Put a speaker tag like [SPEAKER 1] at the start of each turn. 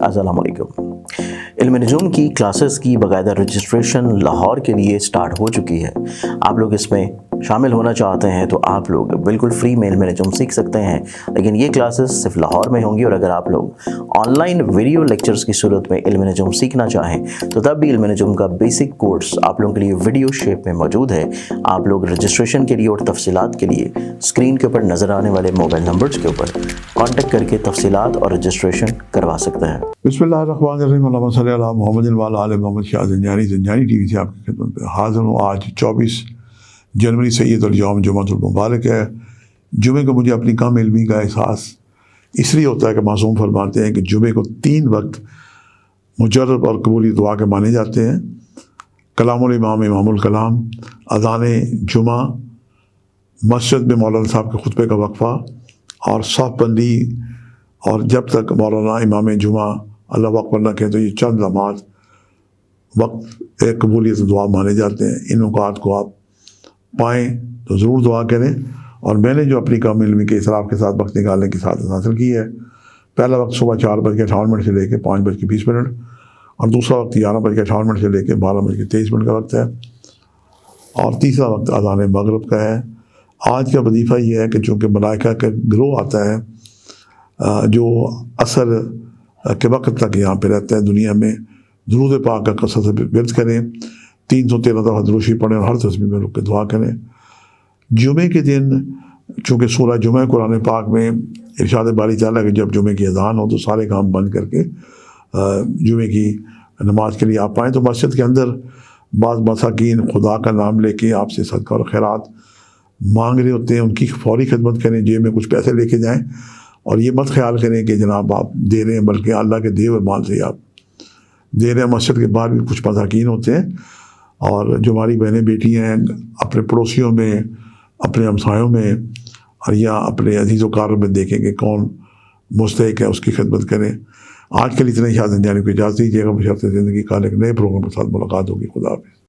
[SPEAKER 1] السلام علیکم۔ علم نجوم کی کلاسز کی باقاعدہ رجسٹریشن لاہور کے لیے سٹارٹ ہو چکی ہے۔ آپ لوگ اس میں شامل ہونا چاہتے ہیں تو آپ لوگ بالکل فری میں علم نجوم سیکھ سکتے ہیں، لیکن یہ کلاسز صرف لاہور میں ہوں گی، اور اگر آپ لوگ آن لائن ویڈیو لیکچرز کی صورت میں علم نجوم سیکھنا چاہیں تو تب بھی علم نجوم کا بیسک کورس آپ لوگوں کے لیے ویڈیو شیپ میں موجود ہے۔ آپ لوگ رجسٹریشن کے لیے اور تفصیلات کے لیے اسکرین کے اوپر نظر آنے والے موبائل نمبرز کے اوپر کانٹیکٹ کر کے تفصیلات اور رجسٹریشن کروا سکتے ہیں۔
[SPEAKER 2] بسم اللہ الرحمن الرحیم، اللہم صلی علی محمد وعلی آل محمد۔ شاہ زنجانی ٹی وی سے آپ کی خدمت میں حاضر ہوں۔ آج 24 جنوری سید الیوم جمعۃ المبارک ہے۔ جمعے کو مجھے اپنی کم علمی کا احساس اس لیے ہوتا ہے کہ معصوم فرماتے ہیں کہ جمعے کو 3 وقت مجرب اور قبولی دعا کے مانے جاتے ہیں: کلام الامام امام الکلام، اذان جمعہ، مسجد میں مولانا صاحب کے خطبے کا وقفہ، اور صف بندی، اور جب تک مولانا امام جمعہ اللہ اکبر نہ کہیں تو یہ چند لمحات وقت ایک قبولیت دعا مانے جاتے ہیں۔ ان اوقات کو آپ پائیں تو ضرور دعا کریں۔ اور میں نے جو اپنی کم علمی کے اصراف کے ساتھ وقت نکالنے کی سعادت حاصل کی ہے، پہلا وقت صبح 4:58 سے لے کے 5:20 اور دوسرا وقت 11:58 سے لے کے 12:23 کا وقت ہے، اور تیسرا وقت اذان مغرب کا ہے۔ آج کا وظیفہ یہ ہے کہ چونکہ ملائکہ کا گروہ آتا ہے جو عصر کے وقت تک یہاں پہ رہتا ہے دنیا میں، درود پاک کا کثرت سے ورد کریں، 313 دفعہ دروشی پڑھیں اور ہر تسبیح میں رک کے دعا کریں۔ جمعے کے دن چونکہ سورہ جمعہ قرآن پاک میں ارشاد باری تعالیٰ کہ جب جمعے کی اذان ہو تو سارے کام بند کر کے جمعے کی نماز کے لیے آپ آئیں، تو مسجد کے اندر بعض مساکین خدا کا نام لے کے آپ سے صدقہ اور خیرات مانگ رہے ہوتے ہیں، ان کی فوری خدمت کریں، جیب میں کچھ پیسے لے کے جائیں، اور یہ مت خیال کریں کہ جناب آپ دے رہے ہیں، بلکہ اللہ کے دیے ہوئے مال سے آپ دے رہے ہیں۔ مسجد کے باہر بھی کچھ مساکین ہوتے ہیں، اور جو ہماری بہنیں بیٹی ہیں اپنے پڑوسیوں میں، اپنے ہمسایوں میں، اور یا اپنے عزیز و کاروں میں دیکھیں کہ کون مستحق ہے، اس کی خدمت کریں۔ آج کے لیے اتنا ہی۔ شاہ زنجانی کو اجازت دیجیے گا، بشرط زندگی کا ایک نئے پروگرام کے ساتھ ملاقات ہوگی۔ خدا حافظ۔